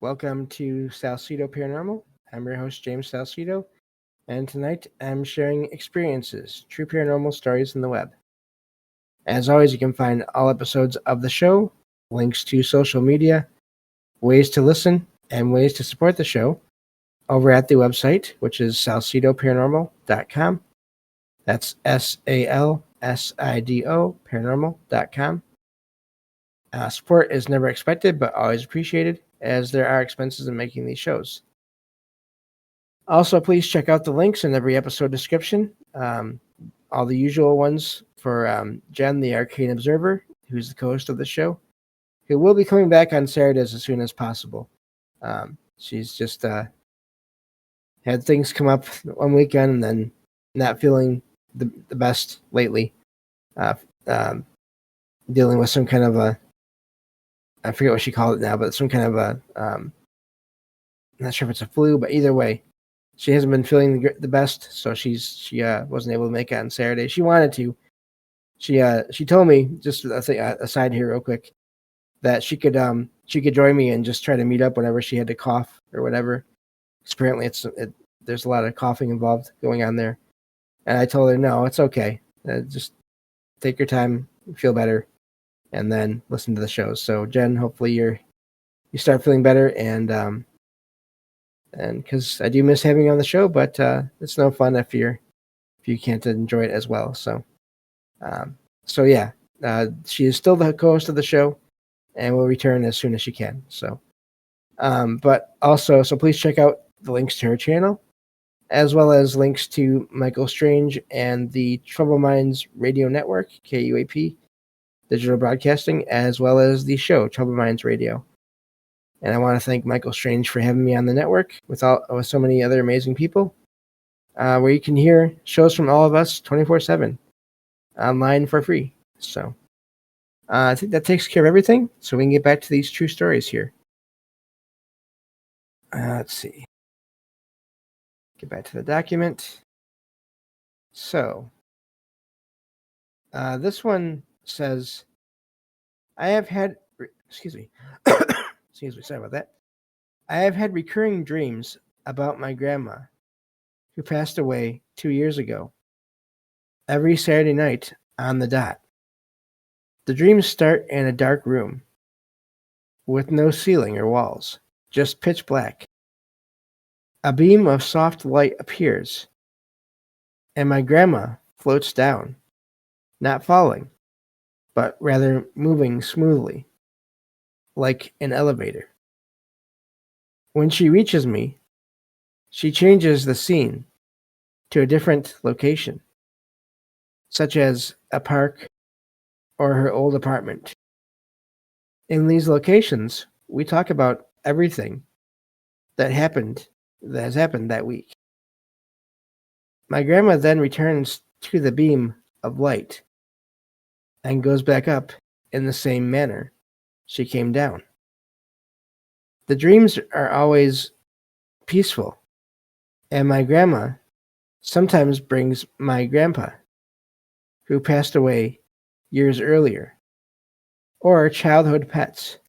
Welcome to Salsido Paranormal. I'm your host, James Salsido, and tonight I'm sharing experiences, true paranormal stories in the web. As always, you can find all episodes of the show, links to social media, ways to listen, and ways to support the show over at the website, which is salsidoparanormal.com. That's SALSIDO paranormal.com. Support is never expected, but always appreciated, as there are expenses in making these shows. Also, please check out the links in every episode description. All the usual ones for Jen, the Arcane Observer, who's the co-host of the show, who will be coming back on Saturdays as soon as possible. She's just had things come up one weekend and then not feeling the best lately. Dealing with some kind of I forget what she called it now, but some kind of I'm not sure if it's a flu, but either way, she hasn't been feeling the best, so she wasn't able to make it on Saturday. She wanted to. She told me, just aside here real quick, that she could join me and just try to meet up whenever she had to cough or whatever. Apparently there's a lot of coughing involved going on there, and I told her no, it's okay. Just take your time, feel better, and then listen to the shows. So Jen, hopefully you start feeling better, and because I do miss having you on the show, but it's no fun if you can't enjoy it as well. So yeah, she is still the co-host of the show, and will return as soon as she can. So, but also, so please check out the links to her channel, as well as links to Michael Strange and the Troubled Minds Radio Network, KUAP Digital Broadcasting, as well as the show Troubled Minds Radio. And I want to thank Michael Strange for having me on the network with so many other amazing people, where you can hear shows from all of us 24/7 online for free. So I think that takes care of everything. So we can get back to these true stories here. Let's see. Get back to the document. So this one says, I have had, excuse me, sorry about that. I have had recurring dreams about my grandma, who passed away 2 years ago, every Saturday night on the dot. The dreams start in a dark room with no ceiling or walls, just pitch black. A beam of soft light appears, and my grandma floats down, not falling, but rather moving smoothly, like an elevator. When she reaches me, she changes the scene to a different location, such as a park or her old apartment. In these locations, we talk about everything that has happened that week. My grandma then returns to the beam of light and goes back up in the same manner she came down. The dreams are always peaceful, and my grandma sometimes brings my grandpa, who passed away years earlier, or childhood pets.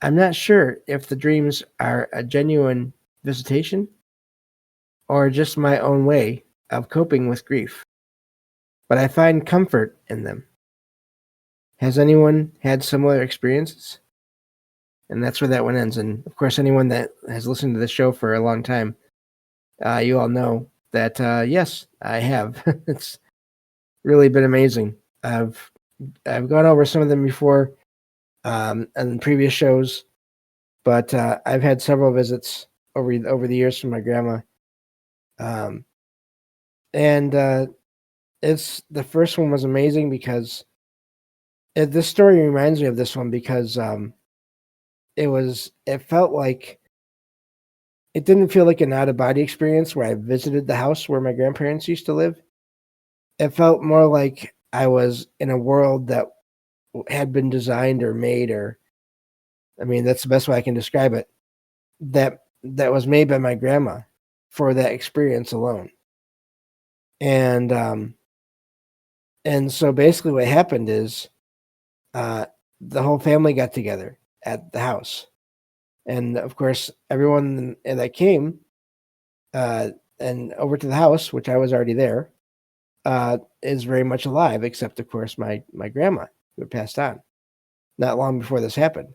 I'm not sure if the dreams are a genuine visitation or just my own way of coping with grief, but I find comfort in them. Has anyone had similar experiences? And that's where that one ends. And of course, anyone that has listened to the show for a long time, you all know that, yes, I have. It's really been amazing. I've gone over some of them before in previous shows, but I've had several visits over the years from my grandma. It's the first one was amazing because this story reminds me of this one because it felt like it didn't feel like an out of body experience where I visited the house where my grandparents used to live. It felt more like I was in a world that had been designed or made, or that's the best way I can describe it, that was made by my grandma for that experience alone. And so basically what happened is the whole family got together at the house, And of course, everyone that came and over to the house, which I was already there, is very much alive, except of course my grandma who had passed on not long before this happened.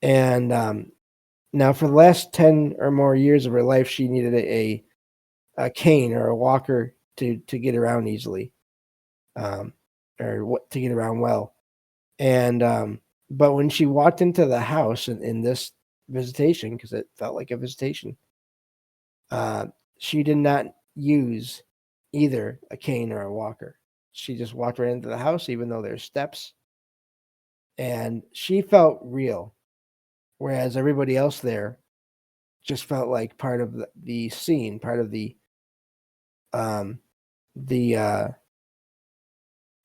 And now for the last 10 or more years of her life, she needed a cane or a walker to get around easily, um, or what to get around well. And but when she walked into the house in this visitation, because it felt like a visitation, uh, she did not use either a cane or a walker. She just walked right into the house, even though there's steps, and she felt real, whereas everybody else there just felt like part of the scene, part of um the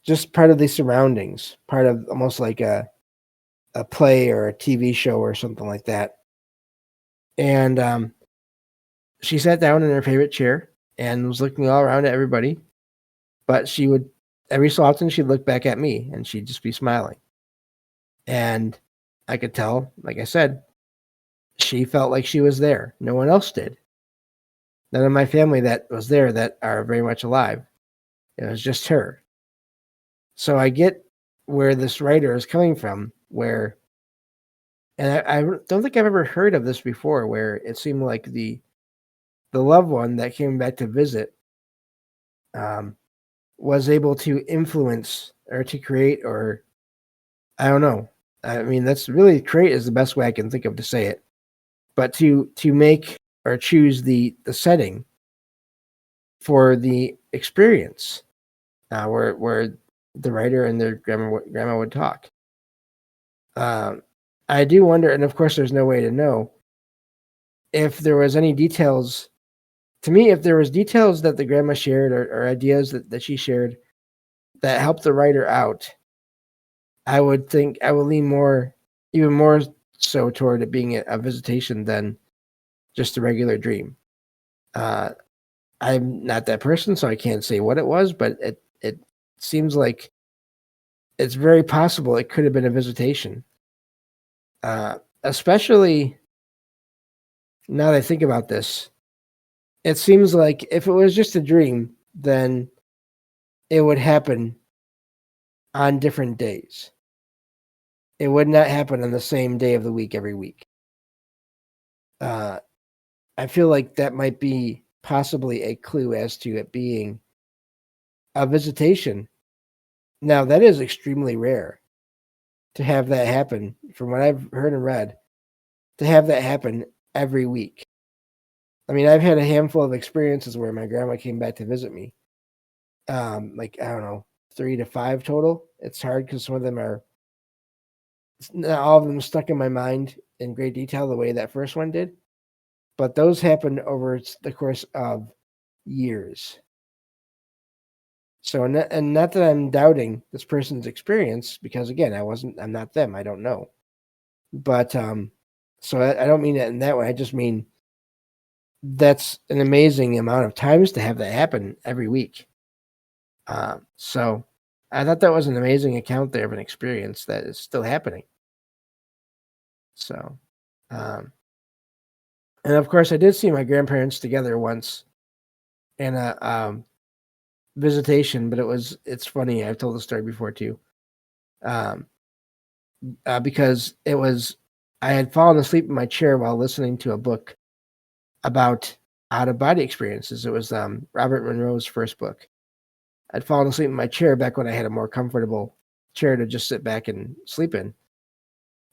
just part of the surroundings, part of almost like a play or a TV show or something like that. And she sat down in her favorite chair and was looking all around at everybody, but she would every so often she'd look back at me and she'd just be smiling. And I could tell, like I said, she felt like she was there. No one else did. None of my family that was there that are very much alive. It was just her. So I get where this writer is coming from, where, and I don't think I've ever heard of this before, where it seemed like the loved one that came back to visit um, was able to influence or to create, or I don't know. I mean, that's really create is the best way I can think of to say it. But to make or choose the setting for the experience, where the writer and their grandma would talk. Um, I do wonder, and of course, there's no way to know if there was any details. To me, if there was details that the grandma shared or ideas that she shared that helped the writer out, I would think I would lean more, even more so toward it being a visitation than just a regular dream. Uh, I'm not that person, so I can't say what it was, but it seems like it's very possible it could have been a visitation. Especially now that I think about this, it seems like if it was just a dream, then it would happen on different days. It would not happen on the same day of the week every week. Uh, I feel like that might be possibly a clue as to it being a visitation. Now, that is extremely rare to have that happen, from what I've heard and read, to have that happen every week. I mean, I've had a handful of experiences where my grandma came back to visit me. Like, I don't know, 3 to 5 total. It's hard because some of them are, not all of them stuck in my mind in great detail the way that first one did. But those happened over the course of years. So, and not that I'm doubting this person's experience, because again, I'm not them. I don't know. But so I don't mean it in that way. I just mean that's an amazing amount of times to have that happen every week. So I thought that was an amazing account there of an experience that is still happening. So, and of course, I did see my grandparents together once in a visitation, but it's funny. I've told the story before too. Um, because I had fallen asleep in my chair while listening to a book about out of body experiences. It was Robert Monroe's first book. I'd fallen asleep in my chair back when I had a more comfortable chair to just sit back and sleep in.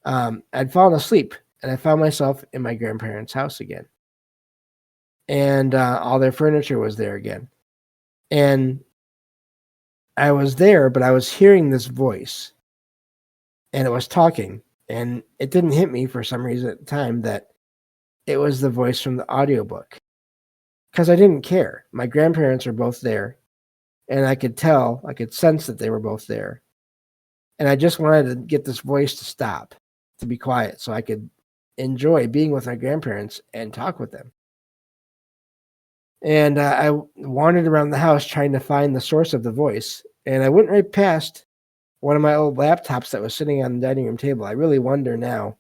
I'd fallen asleep and I found myself in my grandparents' house again. And all their furniture was there again. And I was there, but I was hearing this voice and it was talking. And it didn't hit me for some reason at the time that it was the voice from the audiobook. Because I didn't care. My grandparents were both there. And I could sense that they were both there. And I just wanted to get this voice to stop, to be quiet, so I could enjoy being with my grandparents and talk with them. And I wandered around the house trying to find the source of the voice. And I went right past one of my old laptops that was sitting on the dining room table. I really wonder now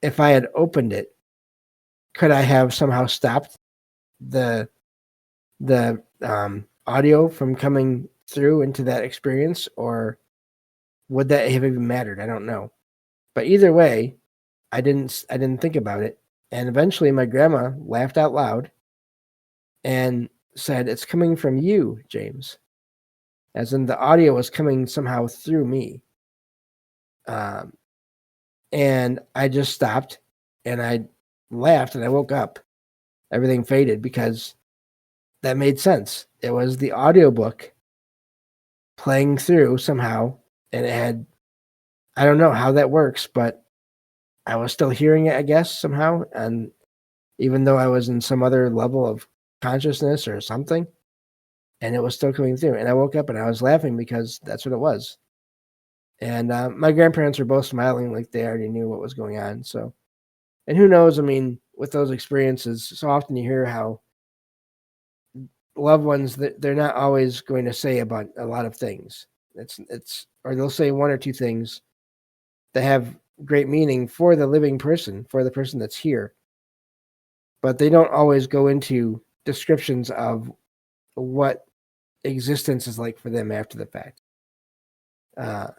if I had opened it, could I have somehow stopped the audio from coming through into that experience, or would that have even mattered? I don't know. But either way, I didn't think about it. And eventually my grandma laughed out loud and said, "It's coming from you, James." As in the audio was coming somehow through me. Um, and I just stopped and I laughed and I woke up. Everything faded because that made sense. It was the audiobook playing through somehow, and it had, I don't know how that works, but I was still hearing it, I guess, somehow. And even though I was in some other level of consciousness or something, and it was still coming through. And I woke up and I was laughing because that's what it was. And my grandparents were both smiling like they already knew what was going on. So, and who knows? I mean, with those experiences, so often you hear how loved ones that they're not always going to say about a lot of things. Or they'll say one or two things that have great meaning for the living person, for the person that's here, but they don't always go into descriptions of what existence is like for them after the fact.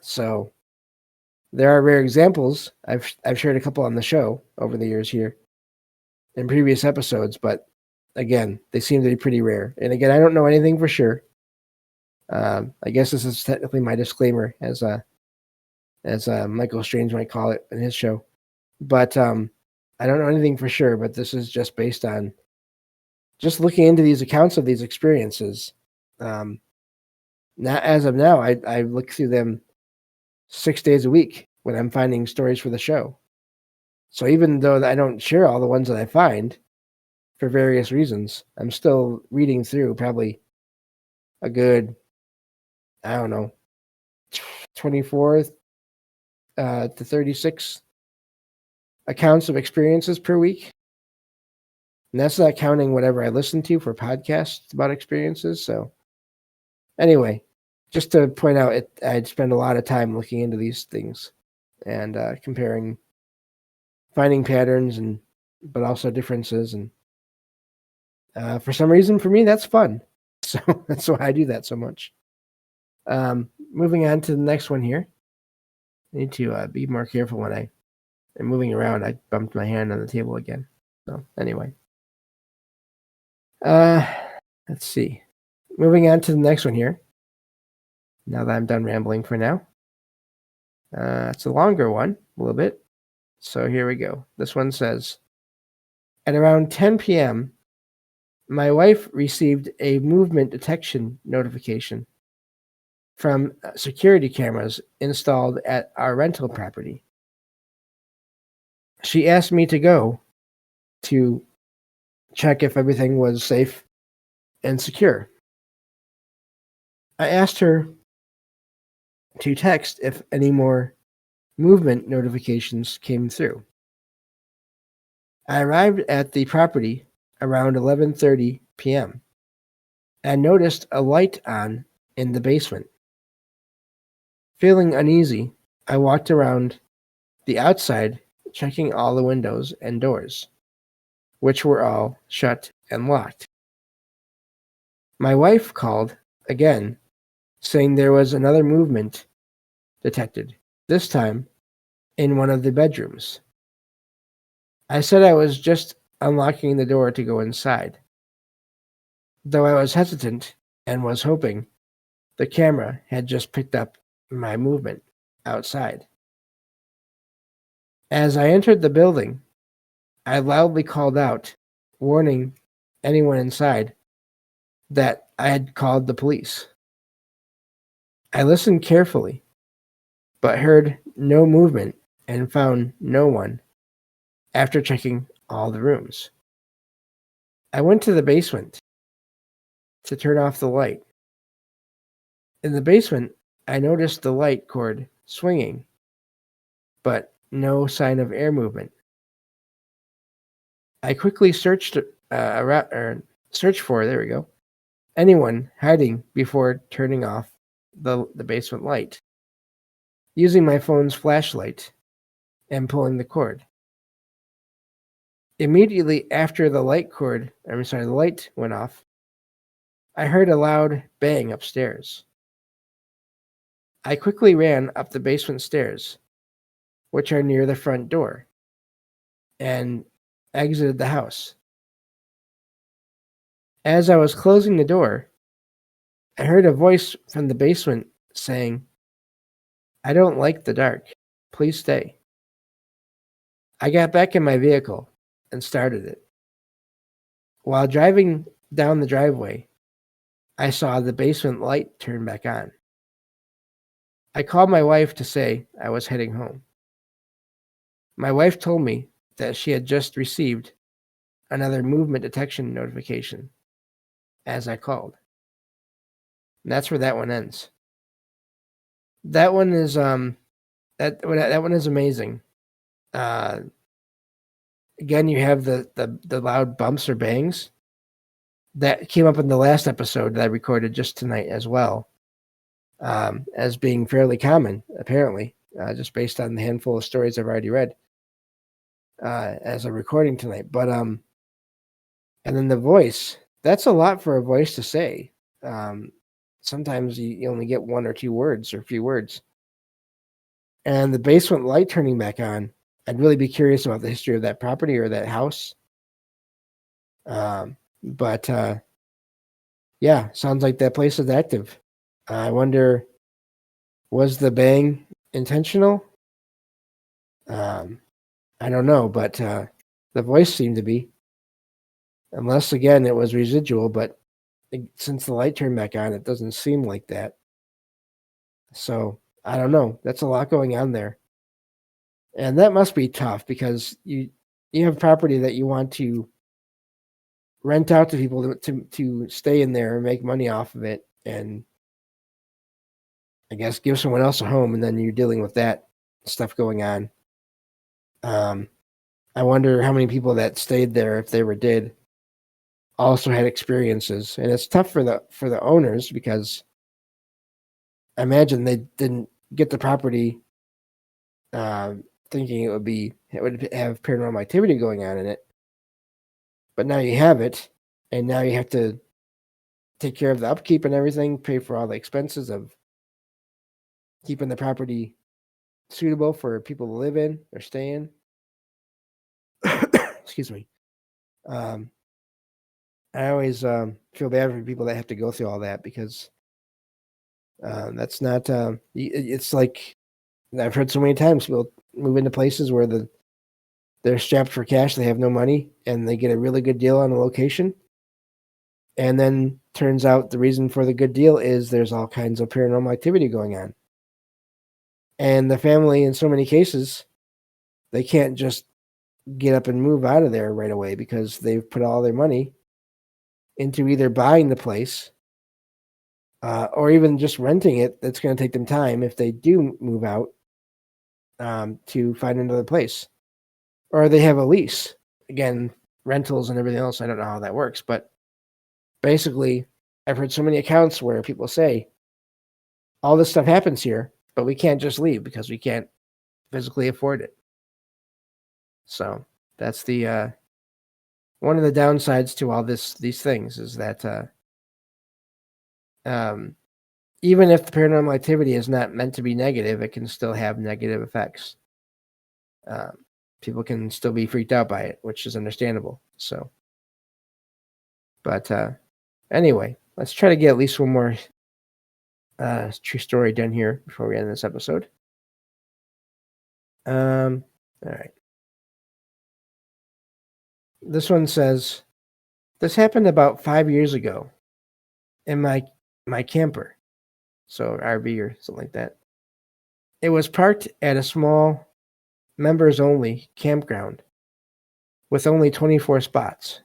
So there are rare examples. I've shared a couple on the show over the years here in previous episodes, but again, they seem to be pretty rare. And again, I don't know anything for sure. I guess this is technically my disclaimer, as Michael Strange might call it in his show. But I don't know anything for sure. But this is just based on just looking into these accounts of these experiences. Not as of now, I look through them 6 days a week when I'm finding stories for the show. So even though I don't share all the ones that I find for various reasons, I'm still reading through probably a good, I don't know, 24 to 36 accounts of experiences per week. And that's not counting whatever I listen to for podcasts about experiences. So anyway, just to point out, I'd spend a lot of time looking into these things and comparing, finding patterns, but also differences. And for some reason, for me, that's fun. So that's why I do that so much. Moving on to the next one here. I need to be more careful when I am moving around. I bumped my hand on the table again. So anyway. Let's see. Moving on to the next one here. Now that I'm done rambling for now. It's a longer one, a little bit. So here we go. This one says, at around 10 p.m., my wife received a movement detection notification from security cameras installed at our rental property. She asked me to go to check if everything was safe and secure. I asked her to text if any more movement notifications came through. I arrived at the property around 11:30 p.m. and noticed a light on in the basement. Feeling uneasy, I walked around the outside, checking all the windows and doors, which were all shut and locked. My wife called again, saying there was another movement detected, this time in one of the bedrooms. I said I was just unlocking the door to go inside, though I was hesitant and was hoping the camera had just picked up my movement outside. As I entered the building, I loudly called out, warning anyone inside that I had called the police. I listened carefully, but heard no movement and found no one after checking all the rooms. I went to the basement to turn off the light. In the basement, I noticed the light cord swinging, but no sign of air movement. I quickly searched for, there we go, anyone hiding before turning off the basement light, using my phone's flashlight and pulling the cord. Immediately after the light went off, I heard a loud bang upstairs. I quickly ran up the basement stairs, which are near the front door, and exited the house. As I was closing the door, I heard a voice from the basement saying, "I don't like the dark. Please stay." I got back in my vehicle and started it. While driving down the driveway, I saw the basement light turn back on. I called my wife to say I was heading home. My wife told me that she had just received another movement detection notification as I called. And that's where that one ends. That one is that one is amazing. Again, you have the loud bumps or bangs that came up in the last episode that I recorded just tonight as well, as being fairly common, apparently, just based on the handful of stories I've already read as a recording tonight. But and then the voice, that's a lot for a voice to say. Sometimes you only get one or two words or a few words. And the basement light turning back on, I'd really be curious about the history of that property or that house. But yeah, sounds like that place is active. I wonder, was the bang intentional? I don't know, but the voice seemed to be. Unless, again, it was residual, but since the light turned back on, it doesn't seem like that. So, I don't know. That's a lot going on there. And that must be tough because you have property that you want to rent out to people to stay in there and make money off of it, and I guess give someone else a home, and then you're dealing with that stuff going on. I wonder how many people that stayed there, if they ever did, also had experiences. And it's tough for the owners because I imagine they didn't get the property thinking it would have paranormal activity going on in it. But now you have it, and now you have to take care of the upkeep and everything, pay for all the expenses of keeping the property suitable for people to live in or stay in. Excuse me. I always feel bad for people that have to go through all that because that's not. It's like I've heard so many times people move into places where they're strapped for cash, they have no money, and they get a really good deal on a location. And then turns out the reason for the good deal is there's all kinds of paranormal activity going on. And the family, in so many cases, they can't just get up and move out of there right away because they've put all their money into either buying the place or even just renting it. That's going to take them time if they do move out to find another place. Or they have a lease. Again, rentals and everything else, I don't know how that works. But basically, I've heard so many accounts where people say, all this stuff happens here, but we can't just leave because we can't physically afford it. So that's the one of the downsides to all these things is that even if the paranormal activity is not meant to be negative, it can still have negative effects. People can still be freaked out by it, which is understandable. So, but anyway, let's try to get at least one more true story done here before we end this episode. All right. This one says, this happened about 5 years ago in my camper. So RV or something like that. It was parked at a small members only campground with only 24 spots.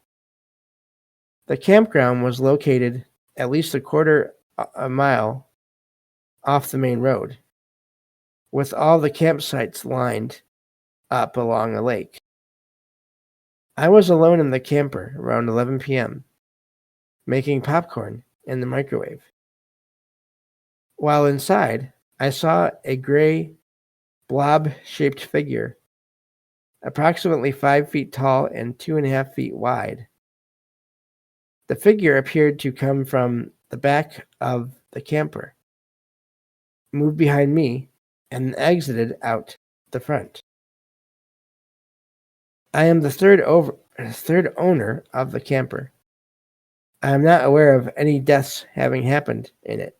The campground was located at least a quarter a mile off the main road, with all the campsites lined up along a lake. I was alone in the camper around 11 p.m., making popcorn in the microwave. While inside, I saw a gray, blob-shaped figure approximately 5 feet tall and 2.5 feet wide. The figure appeared to come from the back of the camper, moved behind me, and exited out the front. I am the third owner of the camper. I am not aware of any deaths having happened in it.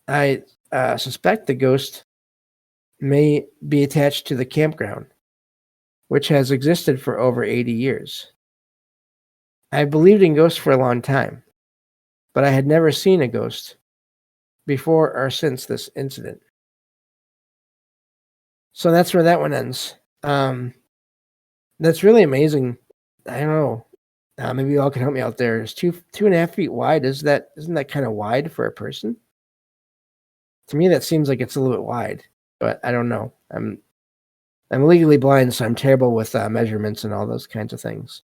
I suspect the ghost may be attached to the campground, which has existed for over 80 years. I believed in ghosts for a long time, but I had never seen a ghost before or since this incident. So that's where that one ends. That's really amazing. I don't know. Maybe you all can help me out there. It's 2.5 feet wide. Isn't that kind of wide for a person? To me, that seems like it's a little bit wide, but I don't know. I'm legally blind, so I'm terrible with measurements and all those kinds of things.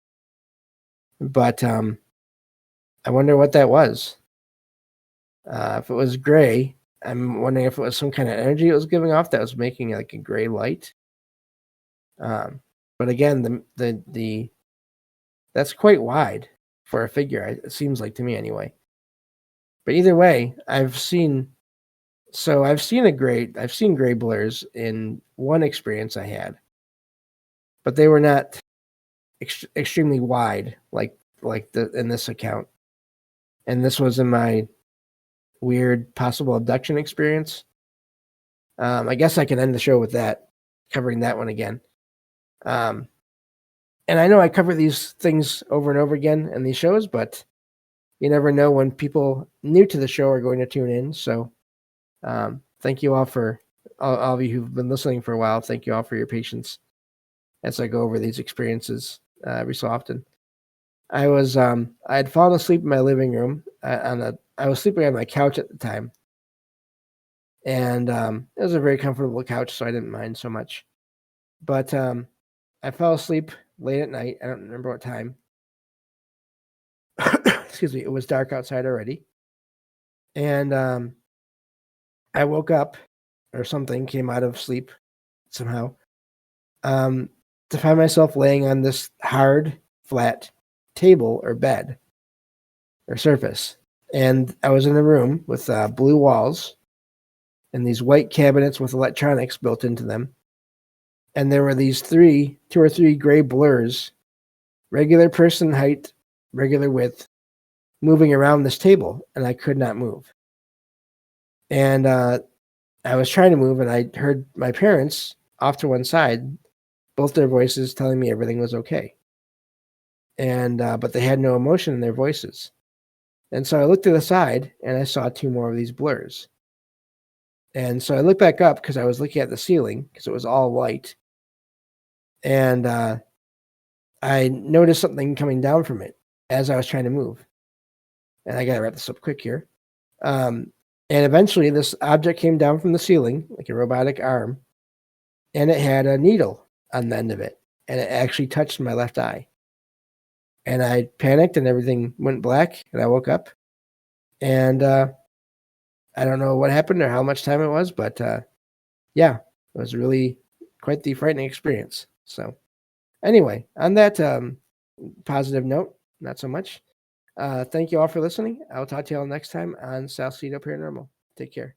But I wonder what that was. If it was gray, I'm wondering if it was some kind of energy it was giving off that was making like a gray light. But again, the that's quite wide for a figure. It seems like to me anyway. But either way, I've seen gray blurs in one experience I had, but they were not extremely wide like in this account. And this was in my weird possible abduction experience. I guess I can end the show with that, covering that one again. And I know I cover these things over and over again in these shows, but you never know when people new to the show are going to tune in. So thank you all for all of you who've been listening for a while. Thank you all for your patience as I go over these experiences every so often. I had fallen asleep in my living room I was sleeping on my couch at the time, and it was a very comfortable couch, so I didn't mind so much. But I fell asleep late at night. I don't remember what time. Excuse me. It was dark outside already, and I woke up, or something came out of sleep somehow, to find myself laying on this hard, flat table or bed or surface. And I was in a room with blue walls and these white cabinets with electronics built into them. And there were these two or three gray blurs, regular person height, regular width, moving around this table, and I could not move. And I was trying to move, and I heard my parents off to one side, both their voices telling me everything was okay. And but they had no emotion in their voices. And so I looked to the side, and I saw two more of these blurs. And so I looked back up because I was looking at the ceiling because it was all white. And I noticed something coming down from it as I was trying to move. And I got to wrap this up quick here. And eventually this object came down from the ceiling, like a robotic arm, and it had a needle on the end of it. And it actually touched my left eye. And I panicked and everything went black, and I woke up. And I don't know what happened or how much time it was, but yeah, it was really quite the frightening experience. So anyway, on that positive note, not so much. Thank you all for listening. I'll talk to you all next time on Salsido Paranormal. Take care.